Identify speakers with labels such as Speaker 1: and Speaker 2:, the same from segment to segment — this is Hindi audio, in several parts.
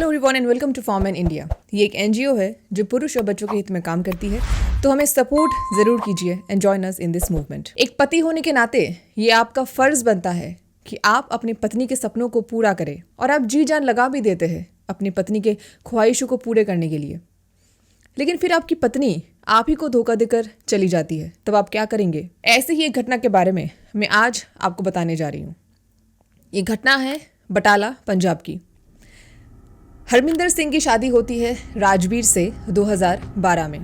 Speaker 1: Hello everyone and welcome to form an India. ये एक एनजीओ है जो पुरुष और बच्चों के हित में काम करती है, तो हमें सपोर्ट जरूर कीजिए and join us in this movement. एक पति होने के नाते ये आपका फर्ज बनता है कि आप अपनी पत्नी के सपनों को पूरा करें, और आप जी जान लगा भी देते हैं अपनी पत्नी के ख्वाहिशों को पूरे करने के लिए। लेकिन फिर आपकी पत्नी आप ही को धोखा देकर चली जाती है, तब आप क्या करेंगे? ऐसे ही एक घटना के बारे में मैं आज आपको बताने जा रही हूँ। ये घटना है बटाला, पंजाब की। हरमिंदर सिंह की शादी होती है राजवीर से 2012 में।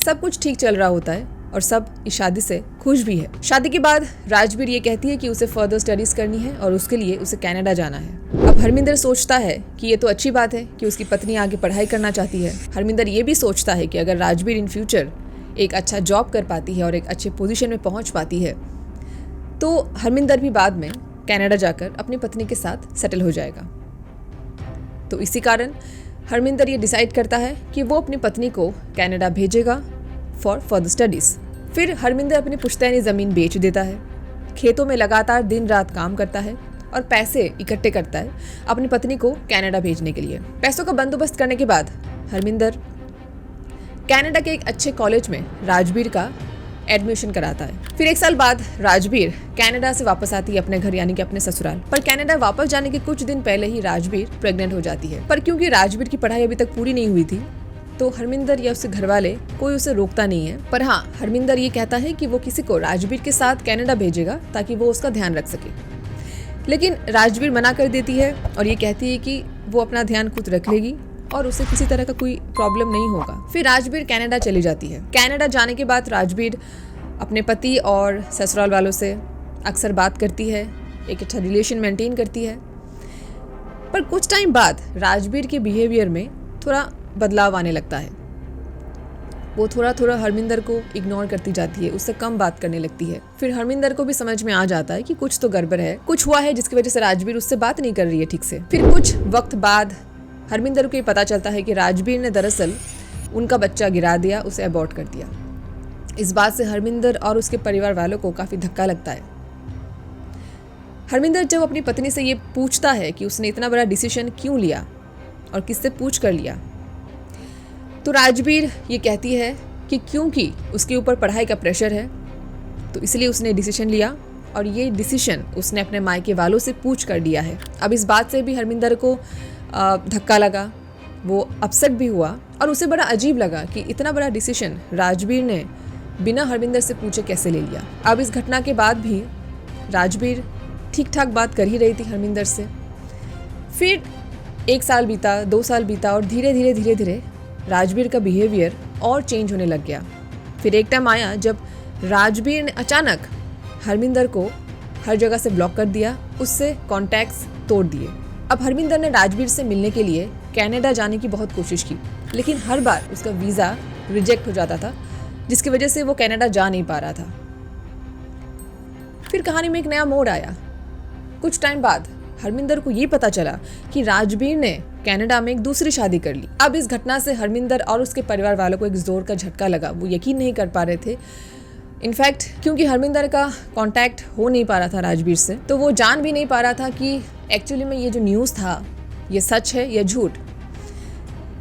Speaker 1: सब कुछ ठीक चल रहा होता है और सब इस शादी से खुश भी है। शादी के बाद राजवीर ये कहती है कि उसे फर्दर स्टडीज करनी है और उसके लिए उसे कनाडा जाना है। अब हरमिंदर सोचता है कि ये तो अच्छी बात है कि उसकी पत्नी आगे पढ़ाई करना चाहती है। हरमिंदर ये भी सोचता है कि अगर राजवीर इन फ्यूचर एक अच्छा जॉब कर पाती है और एक अच्छे पोजीशन में पहुंच पाती है, तो हरमिंदर भी बाद में कनाडा जाकर अपनी पत्नी के साथ सेटल हो जाएगा। तो इसी कारण हरमिंदर ये डिसाइड करता है कि वो अपनी पत्नी को कनाडा भेजेगा फॉर फर्दर स्टडीज़। फिर हरमिंदर अपनी पुश्तैनी ज़मीन बेच देता है, खेतों में लगातार दिन रात काम करता है और पैसे इकट्ठे करता है अपनी पत्नी को कनाडा भेजने के लिए। पैसों का बंदोबस्त करने के बाद हरमिंदर कनाडा के एक अच्छे कॉलेज में राजवीर का एडमिशन कराता है। फिर एक साल बाद राजवीर कनाडा से वापस आती है अपने घर, यानी कि अपने ससुराल। पर कनाडा वापस जाने के कुछ दिन पहले ही राजवीर प्रेग्नेंट हो जाती है। पर क्योंकि राजवीर की पढ़ाई अभी तक पूरी नहीं हुई थी, तो हरमिंदर या उसके घर वाले कोई उसे रोकता नहीं है। पर हाँ, हरमिंदर ये कहता है कि वो किसी को राजवीर के साथ कनाडा भेजेगा ताकि वो उसका ध्यान रख सके। लेकिन राजवीर मना कर देती है और ये कहती है कि वो अपना ध्यान खुद रख लेगी और उसे किसी तरह का कोई प्रॉब्लम नहीं होगा। फिर राजवीर कनाडा चली जाती है। कनाडा जाने के बाद राजवीर अपने पति और ससुराल वालों से अक्सर बात करती है, एक अच्छा रिलेशन मेंटेन करती है। पर कुछ टाइम बाद राजवीर के बिहेवियर में थोड़ा बदलाव आने लगता है। वो थोड़ा हरमिंदर को इग्नोर करती जाती है, उससे कम बात करने लगती है। फिर हरमिंदर को भी समझ में आ जाता है कि कुछ तो गड़बड़ है, कुछ हुआ है जिसकी वजह से राजवीर उससे बात नहीं कर रही है ठीक से। फिर कुछ वक्त बाद हरमिंदर को ये पता चलता है कि राजवीर ने दरअसल उनका बच्चा गिरा दिया, उसे अबॉर्ट कर दिया। इस बात से हरमिंदर और उसके परिवार वालों को काफ़ी धक्का लगता है। हरमिंदर जब अपनी पत्नी से ये पूछता है कि उसने इतना बड़ा डिसीजन क्यों लिया और किससे पूछ कर लिया, तो राजवीर ये कहती है कि क्योंकि उसके ऊपर पढ़ाई का प्रेशर है, तो इसलिए उसने डिसीजन लिया और ये डिसीजन उसने अपने मायके वालों से पूछ कर लिया है। अब इस बात से भी हरमिंदर को धक्का लगा, वो अपसेट भी हुआ और उसे बड़ा अजीब लगा कि इतना बड़ा डिसीजन राजवीर ने बिना हरमिंदर से पूछे कैसे ले लिया। अब इस घटना के बाद भी राजवीर ठीक ठाक बात कर ही रही थी हरमिंदर से। फिर 1 साल बीता, 2 साल बीता और धीरे धीरे राजवीर का बिहेवियर और चेंज होने लग गया। फिर एक टाइम आया जब राजवीर ने अचानक हरमिंदर को हर जगह से ब्लॉक कर दिया, उससे कॉन्टैक्ट्स तोड़ दिए। अब हरमिंदर ने राजवीर से मिलने के लिए कनाडा जाने की बहुत कोशिश की, लेकिन हर बार उसका वीज़ा रिजेक्ट हो जाता था, जिसकी वजह से वो कनाडा जा नहीं पा रहा था। फिर कहानी में एक नया मोड़ आया। कुछ टाइम बाद हरमिंदर को ये पता चला कि राजवीर ने कनाडा में एक दूसरी शादी कर ली। अब इस घटना से हरमिंदर और उसके परिवार वालों को एक जोर का झटका लगा। वो यकीन नहीं कर पा रहे थे। इनफैक्ट क्योंकि हरमिंदर का कांटेक्ट हो नहीं पा रहा था राजवीर से, तो वो जान भी नहीं पा रहा था कि एक्चुअली में ये जो न्यूज़ था ये सच है या झूठ।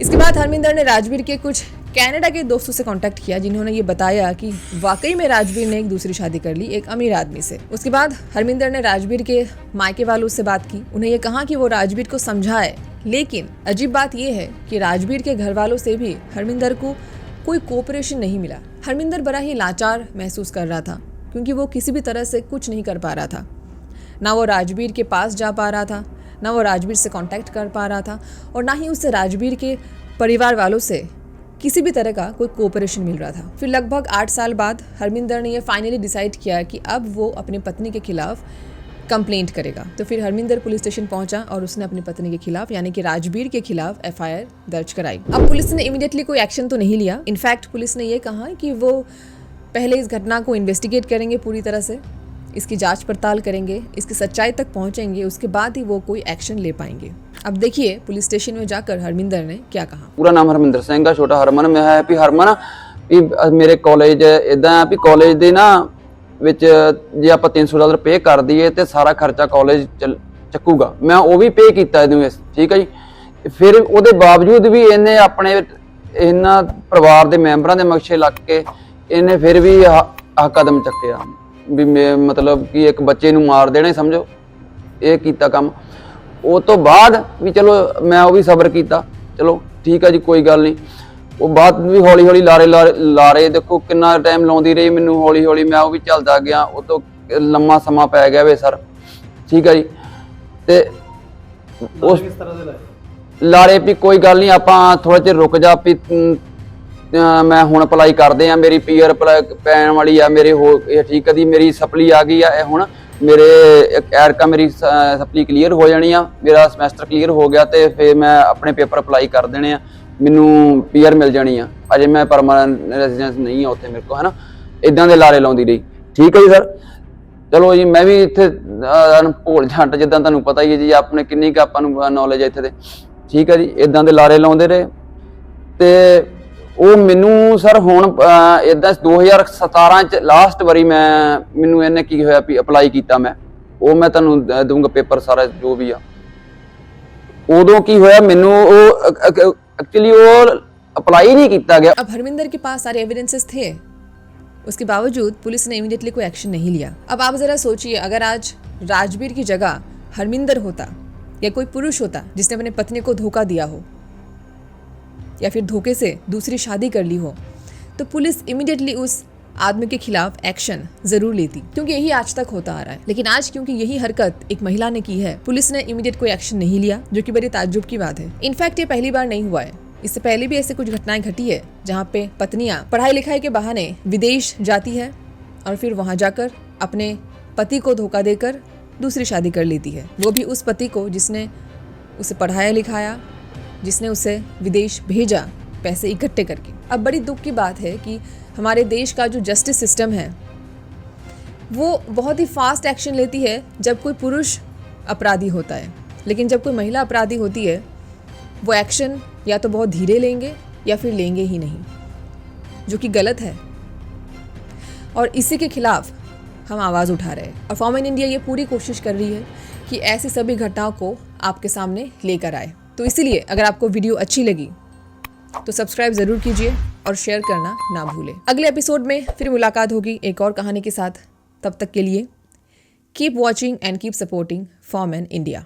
Speaker 1: इसके बाद हरमिंदर ने राजवीर के कुछ कनाडा के दोस्तों से कांटेक्ट किया, जिन्होंने ये बताया कि वाकई में राजवीर ने एक दूसरी शादी कर ली एक अमीर आदमी से। उसके बाद हरमिंदर ने राजवीर के मायके वालों से बात की, उन्हें ये कहा कि वो राजवीर को समझाए। लेकिन अजीब बात यह है कि राजवीर के घर वालों से भी हरमिंदर को कोई कोऑपरेशन नहीं मिला। हरमिंदर बड़ा ही लाचार महसूस कर रहा था, क्योंकि वो किसी भी तरह से कुछ नहीं कर पा रहा था। ना वो राजवीर के पास जा पा रहा था, ना वो राजवीर से कांटेक्ट कर पा रहा था, और ना ही उससे राजवीर के परिवार वालों से किसी भी तरह का कोई कोऑपरेशन मिल रहा था। फिर लगभग 8 साल बाद हरमिंदर ने यह फाइनली डिसाइड किया कि अब वो अपनी पत्नी के खिलाफ कंप्लेंट करेगा। तो फिर हरमिंदर पुलिस स्टेशन पहुंचा और उसने अपनी पत्नी के खिलाफ, यानी कि राजवीर के खिलाफ FIR दर्ज कराई। अब पुलिस ने इमीडिएटली कोई एक्शन तो नहीं लिया। इनफैक्ट पुलिस ने ये कहा कि वो पहले इस घटना को इन्वेस्टिगेट करेंगे, पूरी तरह से इसकी जांच पड़ताल करेंगे, इसकी सच्चाई तक पहुंचेंगे, उसके बाद ही वो कोई एक्शन ले पाएंगे। अब देखिए पुलिस स्टेशन में जाकर हरमिंदर ने क्या कहा।
Speaker 2: पूरा नाम हरमिंदर सिंह है, छोटा हरमन में है। भी हरमन भी मेरे कॉलेज इदा भी कॉलेज ਦੇ ਨਾ ਵਿੱਚ ਜੇ ਆਪਾਂ $300 पे ਕਰ ਦਈਏ ਤੇ ਸਾਰਾ ਖਰਚਾ ਕਾਲਜ ਚੱਕੂਗਾ। ਮੈਂ ਉਹ ਵੀ पे ਕੀਤਾ ਇਹਨੂੰ, ਠੀਕ ਹੈ ਜੀ। ਫਿਰ ਉਹਦੇ ਬਾਵਜੂਦ ਵੀ ਇਹਨੇ ਆਪਣੇ ਇਹਨਾਂ ਪਰਿਵਾਰ ਦੇ ਮੈਂਬਰਾਂ ਦੇ ਮਕਸ਼ੇ ਲੱਗ ਕੇ ਇਹਨੇ ਫਿਰ ਵੀ ਆਹ ਕਦਮ ਚੱਕਿਆ ਵੀ ਮਤਲਬ ਕਿ ਇੱਕ ਬੱਚੇ ਨੂੰ ਮਾਰ ਦੇਣਾ, ਸਮਝੋ ਇਹ ਕੀਤਾ ਕੰਮ। ਉਹ ਤੋਂ ਬਾਅਦ ਵੀ ਚਲੋ ਮੈਂ ਉਹ ਵੀ ਸਬਰ ਕੀਤਾ, ਚਲੋ ਠੀਕ ਆ ਜੀ ਕੋਈ ਗੱਲ ਨਹੀਂ। ਉਹ ਬਾਅਦ ਵੀ ਹੌਲੀ ਹੌਲੀ ਲਾਰੇ ਦੇਖੋ ਕਿੰਨਾ ਟਾਈਮ ਲਾਉਂਦੀ ਰਹੀ ਮੈਨੂੰ, ਹੌਲੀ ਹੌਲੀ ਮੈਂ ਉਹ ਵੀ ਚੱਲਦਾ ਗਿਆ। ਉਹ ਤੋਂ ਲੰਮਾ ਸਮਾਂ ਪੈ ਗਿਆ ਵੇ ਸਰ, ਠੀਕ ਆ ਜੀ। ਤੇ ਉਸ
Speaker 3: ਕਿਸ ਤਰ੍ਹਾਂ ਦੇ
Speaker 2: ਲਾਰੇ ਵੀ ਕੋਈ ਗੱਲ ਨਹੀਂ, ਆਪਾਂ ਥੋੜਾ ਜਿਹਾ ਰੁਕ ਜਾ ਵੀ ਮੈਂ ਹੁਣ ਅਪਲਾਈ ਕਰਦੇ ਆ, ਮੇਰੀ ਪੀਆਰ ਪੈਣ ਵਾਲੀ ਆ ਮੇਰੇ, ਹੋ ਇਹ ਠੀਕ ਆ ਦੀ ਮੇਰੀ ਸਪਲੀ ਆ ਗਈ ਆ, ਇਹ ਹੁਣ ਮੇਰੇ ਐਰਕਾ ਮੇਰੀ ਸਪਲੀ ਕਲੀਅਰ ਹੋ ਜਾਣੀ ਆ, ਮੇਰਾ ਸਮੈਸਟਰ ਕਲੀਅਰ ਹੋ ਗਿਆ ਤੇ ਫਿਰ ਮੈਂ ਆਪਣੇ ਪੇਪਰ ਅਪਲਾਈ ਕਰ ਦੇਣੇ ਆ, ਮੈਨੂੰ ਪੀਆਰ ਮਿਲ ਜਾਣੀ ਆ। ਅਜੇ ਮੈਂ ਪਰਮਾਨੈਂਟ ਰੈਜ਼ੀਡੈਂਸ ਨਹੀਂ ਆ ਉੱਥੇ ਮੇਰੇ ਕੋਲ, ਹੈ ਨਾ। ਇਦਾਂ ਦੇ ਲਾਰੇ ਲਾਉਂਦੀ ਰਹੀ, ਠੀਕ ਹੈ ਜੀ ਸਰ। ਚਲੋ ਜੀ ਮੈਂ ਵੀ ਇੱਥੇ ਭੋਲ ਝੱਟ, ਜਿੱਦਾਂ ਤੁਹਾਨੂੰ ਪਤਾ ਹੀ ਹੈ ਜੀ ਆਪਣੇ ਕਿੰਨੀ ਕੁ ਆਪਾਂ ਨੂੰ ਨੌਲੇਜ ਹੈ ਇੱਥੇ ਦੇ, ਠੀਕ ਹੈ ਜੀ। ਇਦਾਂ ਦੇ ਲਾਰੇ ਲਾਉਂਦੇ ਰਹੇ ਤੇ ਉਹ ਮੈਨੂੰ ਸਰ ਹੁਣ ਇਦਾਂ 2017 ਚ ਲਾਸਟ ਵਾਰੀ ਮੈਨੂੰ ਇਹਨੇ ਕੀ ਹੋਇਆ ਵੀ ਅਪਲਾਈ ਕੀਤਾ ਮੈਂ, ਉਹ ਮੈਂ ਤੁਹਾਨੂੰ ਦਊਂਗਾ ਪੇਪਰ ਸਾਰਾ ਜੋ ਵੀ ਆ। ਉਦੋਂ ਕੀ ਹੋਇਆ ਮੈਨੂੰ ਉਹ एक्चुअली वो अप्लाई नहीं किया गया।
Speaker 1: अब हरमिंदर के पास सारे एविडेंसेस थे, उसके बावजूद पुलिस ने इमीडिएटली कोई एक्शन नहीं लिया। अब आप जरा सोचिए, अगर आज राजवीर की जगह हरमिंदर होता या कोई पुरुष होता जिसने अपने पत्नी को धोखा दिया हो या फिर धोखे से दूसरी शादी कर ली हो, तो पुलिस इमीडिएटली उस आदमी के खिलाफ एक्शन जरूर लेती, क्योंकि यही आज तक होता आ रहा है। लेकिन आज क्योंकि यही हरकत एक महिला ने की है, पुलिस ने इमीडिएट कोई एक्शन नहीं लिया, जो कि बड़ी ताज्जुब की बात है। इनफैक्ट ये पहली बार नहीं हुआ है, इससे पहले भी ऐसे कुछ घटनाएं घटी है जहाँ पे पत्नियां पढ़ाई लिखाई के बहाने विदेश जाती है और फिर वहाँ जाकर अपने पति को धोखा देकर दूसरी शादी कर लेती है, वो भी उस पति को जिसने उसे पढ़ाया लिखाया, जिसने उसे विदेश भेजा पैसे इकट्ठे करके। अब बड़ी दुख की बात है कि हमारे देश का जो जस्टिस सिस्टम है वो बहुत ही फास्ट एक्शन लेती है जब कोई पुरुष अपराधी होता है, लेकिन जब कोई महिला अपराधी होती है वो एक्शन या तो बहुत धीरे लेंगे या फिर लेंगे ही नहीं, जो कि गलत है। और इसी के खिलाफ हम आवाज़ उठा रहे हैं और फॉर्म इन इंडिया ये पूरी कोशिश कर रही है कि ऐसी सभी घटनाओं को आपके सामने लेकर आए। तो इसीलिए अगर आपको वीडियो अच्छी लगी तो सब्सक्राइब ज़रूर कीजिए और शेयर करना ना भूलें। अगले एपिसोड में फिर मुलाकात होगी एक और कहानी के साथ। तब तक के लिए keep watching and keep supporting form in India.